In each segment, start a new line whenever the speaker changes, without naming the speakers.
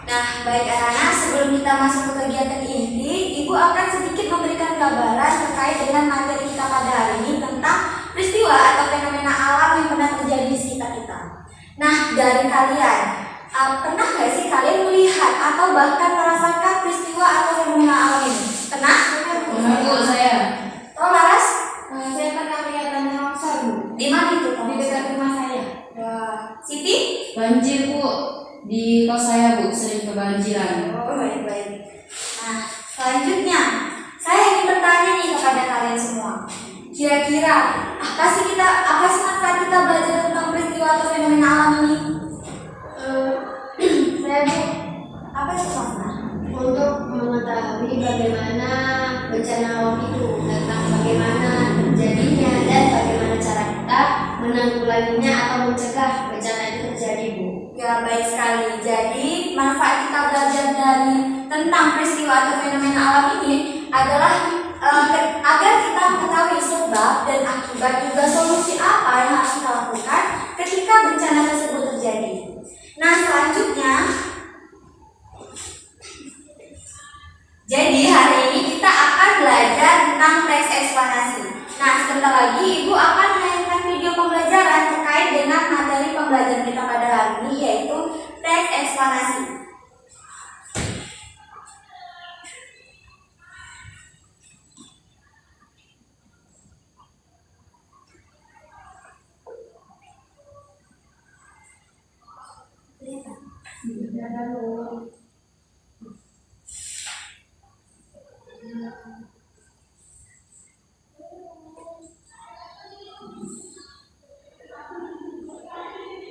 Nah, baik anak-anak, sebelum kita masuk ke kegiatan inti, Ibu akan sedikit memberikan gambaran terkait dengan materi kita pada hari ini tentang peristiwa atau fenomena alam yang pernah terjadi di sekitar kita. Nah, dari kalian, pernah nggak sih kalian melihat atau bahkan merasakan peristiwa atau fenomena alam ini? Pernah?
Pernah Bu, saya.
Oh, Laras?
Saya pernah melihat tanah longsor, Bu.
Di mana itu?
Di dekat rumah saya.
Siti?
Banjir Bu, di kos saya Bu, sering kebanjiran.
Oh, baik-baik. Nah, selanjutnya, saya ingin bertanya nih kepada kalian semua. Kira-kira apa sih manfaat kita belajar tentang peristiwa atau fenomena alam ini?
Saya, Bu,
Apa itu maksudnya?
untuk mengetahui bagaimana bencana alam itu, tentang bagaimana terjadinya dan bagaimana cara kita menanggulanginya atau mencegah bencana itu terjadi, Bu.
Ya, baik sekali. Jadi, manfaat kita belajar dari tentang peristiwa atau fenomena alam ini adalah agar kita mengetahui sebab dan akibat juga solusi apa yang harus kita lakukan ketika bencana tersebut terjadi. Nah, selanjutnya, jadi hari ini kita akan belajar tentang teks eksplanasi. Nah, sebentar lagi Ibu akan menayangkan video pembelajaran terkait dengan materi pembelajaran kita pada hari ini, yaitu teks eksplanasi.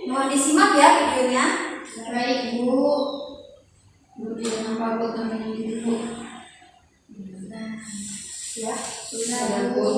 Mohon disimak ya videonya.
Baik Bu. Bu, jangan lupa Bu, temenin Bu.
Ya,
Sudah Bu.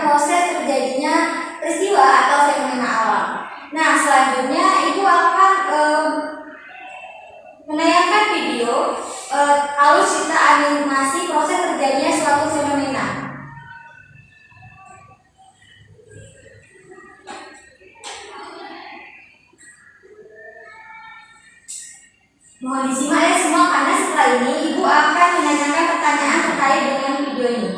proses terjadinya peristiwa atau fenomena alam. Nah, selanjutnya Ibu akan menayangkan video alus cerita animasi proses terjadinya suatu fenomena. Mohon disimak ya semua, karena setelah ini Ibu akan menanyakan pertanyaan terkait dengan video ini.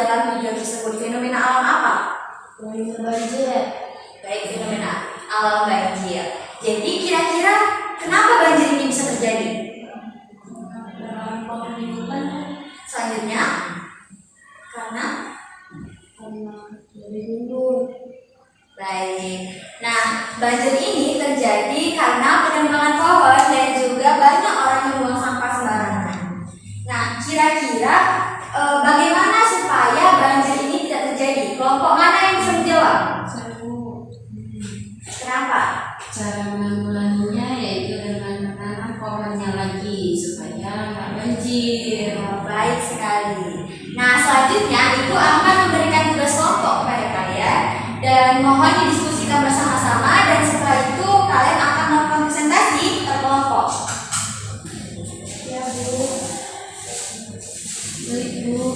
dalam video tersebut? Fenomena alam apa?
Banjir.
Baik, fenomena alam banjir. Jadi kira-kira kenapa banjir ini bisa terjadi? Selanjutnya, karena
dari gunung.
baik. Nah, banjir ini terjadi karena penebangan pohon dan juga banyak orang yang buang sampah sembarangan. Nah, kira-kira bagaimana supaya banjir ini tidak terjadi? Kelompok mana yang bisa menjawab? Kenapa?
Cara menanggulanginya yaitu dengan menanam pohonnya lagi supaya nggak banjir.
Baik sekali. Nah, selanjutnya Ibu akan memberikan tugas kelompok kepada kalian dan mohon didiskusikan bersama-sama, dan setelah itu kalian akan melakukan presentasi terkelompok.
Ya, Bu.
Baik, Bu.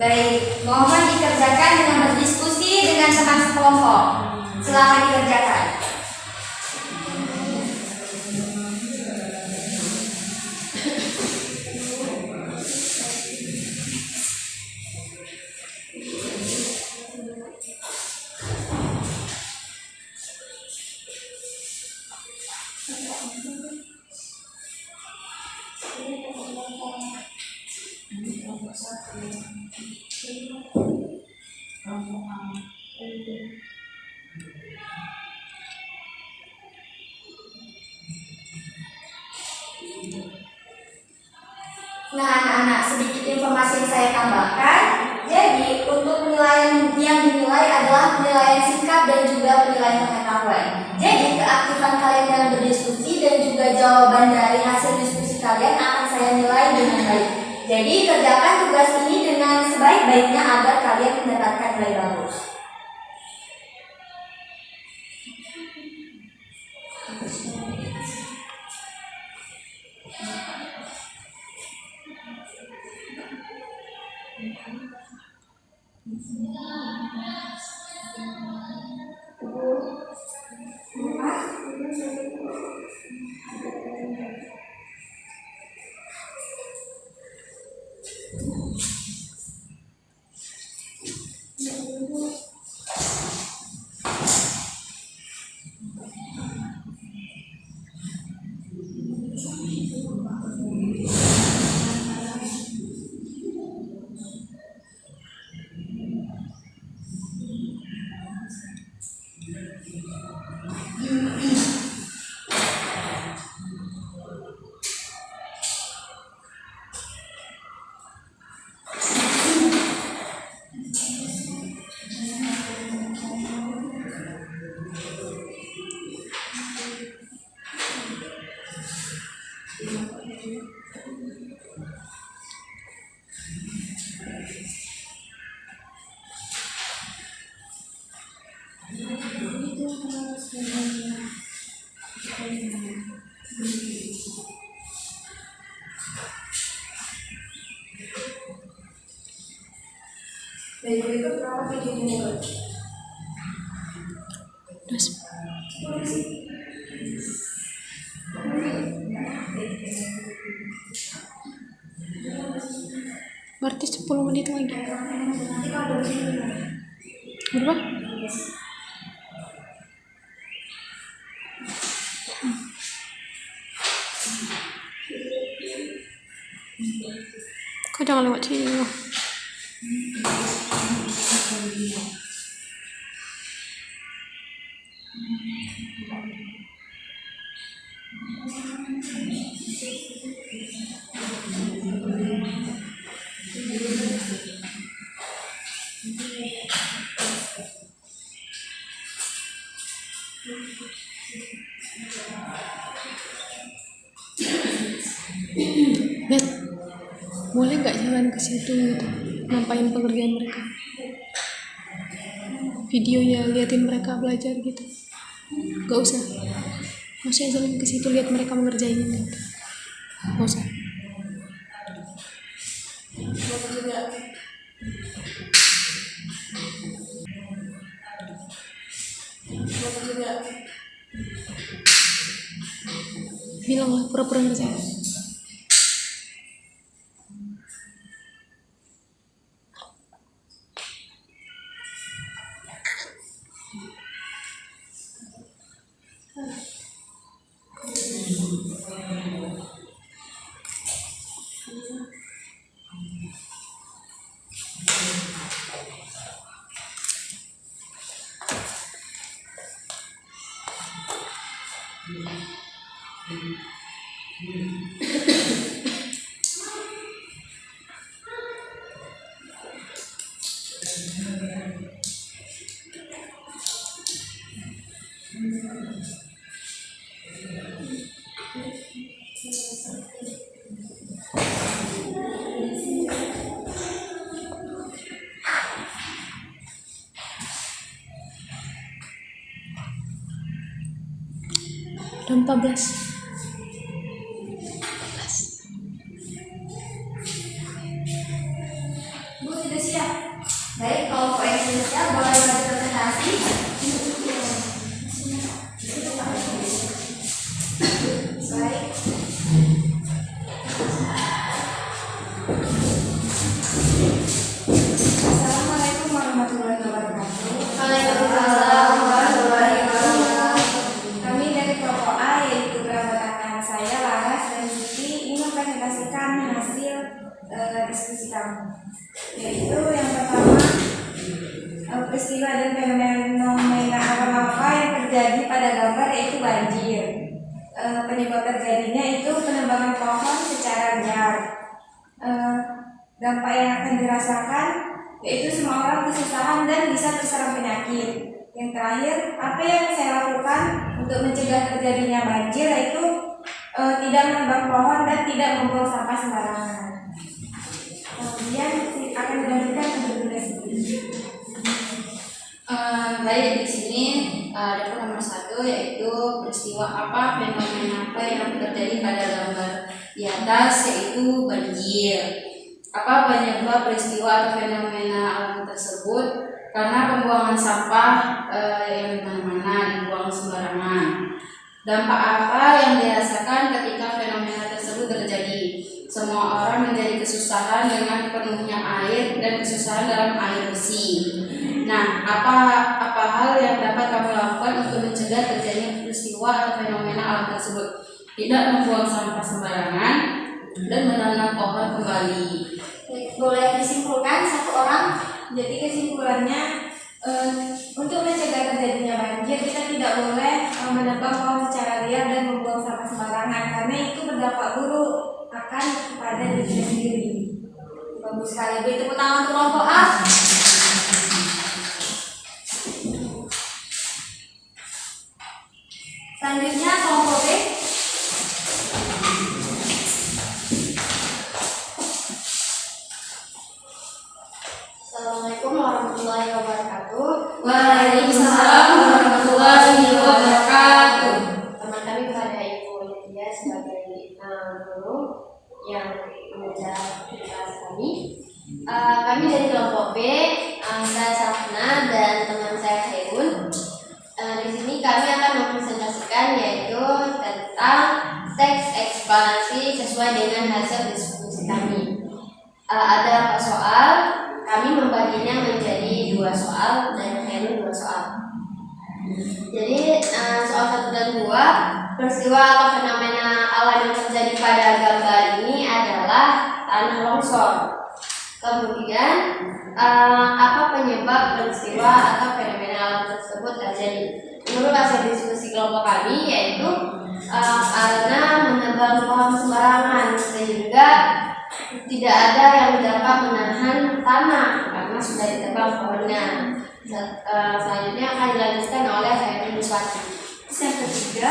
Baik, mohon dikerjakan dengan berdiskusi dengan teman sekelompok. Silakan dikerjakan. Nah, anak-anak, sedikit informasi yang saya tambahkan. Jadi, untuk penilaian yang dinilai adalah penilaian sikap dan juga penilaian pengetahuan. Jadi, keaktifan kalian dalam berdiskusi dan juga jawaban dari hasil diskusi kalian akan saya nilai dengan baik. Jadi, kerjakan tugas ini dengan sebaik-baiknya agar kalian mendapatkan nilai bagus. Baik, berikut berapa video ini?
Berarti 10 menit lagi.
Nanti kalau dari sini
Berapa? Kau jangan lewat sini loh. Net, boleh nggak jalan ke situ gitu, ngapain pekerjaan mereka? Videonya liatin mereka belajar gitu, nggak usah. Maksudnya jalan ke situ lihat mereka mengerjainnya gitu. Nggak usah. Bilang lah pura-pura ngerjain. Dan 14.
Bu sudah siap. Baik, kalau Bu Eni sudah siap, boleh maju presentasi. Baik. Assalamualaikum warahmatullahi wabarakatuh.
Waalaikumsalam warahmatullahi wabarakatuh.
Kami dari kelompok A, yaitu kerabat saya, Laras dan Siti, ingin mempresentasikan hasil diskusi kami. Yaitu yang pertama, peristiwa dan fenomena apa yang terjadi pada gambar yaitu banjir. Penyebab terjadinya itu penebangan pohon secara liar. Dampak yang akan dirasakan yaitu semua orang kesusahan dan bisa terserang penyakit. Yang terakhir, apa yang saya lakukan untuk mencegah terjadinya banjir yaitu tidak menebang pohon dan tidak membuang sampah sembarangan. Kemudian akan dilanjutkan ke durasi.
Baik, di sini ada nomor 1 yaitu peristiwa apa, fenomena apa yang terjadi pada gambar di atas yaitu banjir. Apa penyebab peristiwa atau fenomena alam tersebut? Karena pembuangan sampah yang dimana-mana dibuang sembarangan. Dampak apa yang dirasakan ketika fenomena tersebut terjadi? Semua orang menjadi kesusahan dengan penuhnya air dan kesusahan dalam air bersih. Nah, apa hal yang dapat kamu lakukan untuk mencegah terjadinya peristiwa atau fenomena alam tersebut? Tidak membuang sampah sembarangan dan menanam pohon kembali.
Boleh disimpulkan satu orang. Jadi kesimpulannya, untuk mencegah terjadinya banjir kita tidak boleh menebang pohon secara liar dan membuang sampah sembarangan karena itu berdampak buruk akan kepada diri sendiri. Bagus sekali. Beri tepuk tangan untuk kelompok A. Selanjutnya kelompok B.
Assalamualaikum warahmatullahi wabarakatuh.
Waalaikumsalam warahmatullahi wabarakatuh.
Teman kami kepada Ibu Lydia sebagai guru yang mengajar kelas kami. Kami dari kelompok B, saya Safna dan teman saya Khairun. Di sini kami akan mempresentasikan yaitu tentang teks eksplanasi sesuai dengan hasil diskusi kami. Ada 4 soal, kami membaginya menjadi 2 soal dan Khairun 2 soal. Jadi soal 1 dan 2, peristiwa atau fenomena alam yang terjadi pada gambar ini adalah tanah longsor. Kemudian apa penyebab peristiwa atau fenomena alam tersebut terjadi? Menurut hasil diskusi kelompok kami yaitu karena menebang pohon sembarangan sehingga tidak ada yang dapat menahan tanah karena sudah ditebang pohonnya. Selanjutnya akan dilanjutkan oleh Khairul Nuswati.
Yang ketiga,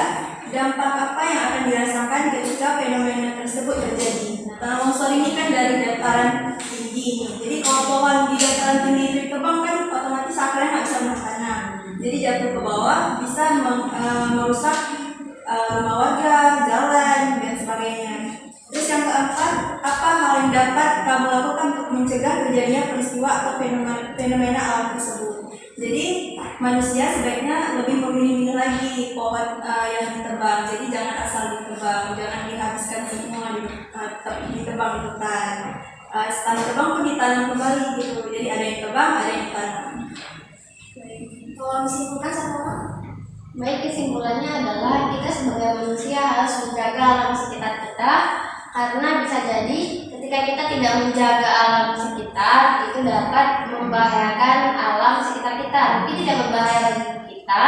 dampak apa yang akan dirasakan ketika fenomena tersebut terjadi. Nah, tanah longsor ini kan dari dataran tinggi ini. Jadi kalau pohon di dataran tinggi itu ditebang kan otomatis akarnya nggak bisa menahan tanah. Jadi jatuh ke bawah bisa merusak rumah warga, jalan, dan sebagainya. Terus yang keempat, apa hal yang dapat kamu lakukan untuk mencegah terjadinya peristiwa atau fenomena alam tersebut? Jadi manusia sebaiknya lebih memilih-milih lagi pohon yang ditebang. Jadi jangan asal ditebang, jangan dihabiskan semua ditebang di hutan. Setelah ditebang pun ditanam kembali gitu. Jadi ada yang tebang, ada yang ditanam.
Tolong simpulkan satu orang. Baik, kesimpulannya adalah kita sebagai manusia harus menjaga alam sekitar kita, karena bisa jadi ketika kita tidak menjaga alam sekitar itu dapat membahayakan alam sekitar kita. Mungkin tidak berbahaya bagi kita,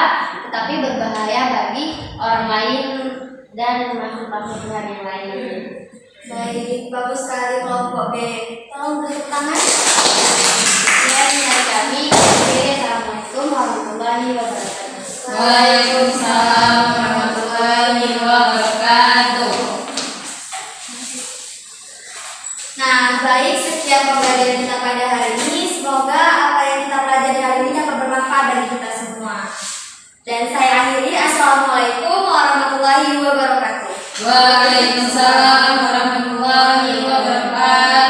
tetapi berbahaya bagi orang lain dan makhluk-makhluk yang lain.
Baik, bagus sekali kelompok B. Tolong bertepuk tangan.
Sekian dari kami. Assalamualaikum warahmatullahi wabarakatuh.
Waalaikumsalam warahmatullahi wabarakatuh.
Nah, baik, sekian pembelajaran kita pada hari ini. Semoga apa yang kita pelajari hari ini dapat bermanfaat bagi kita semua. Dan saya akhiri. Assalamualaikum warahmatullahi wabarakatuh.
Waalaikumsalam warahmatullahi wabarakatuh.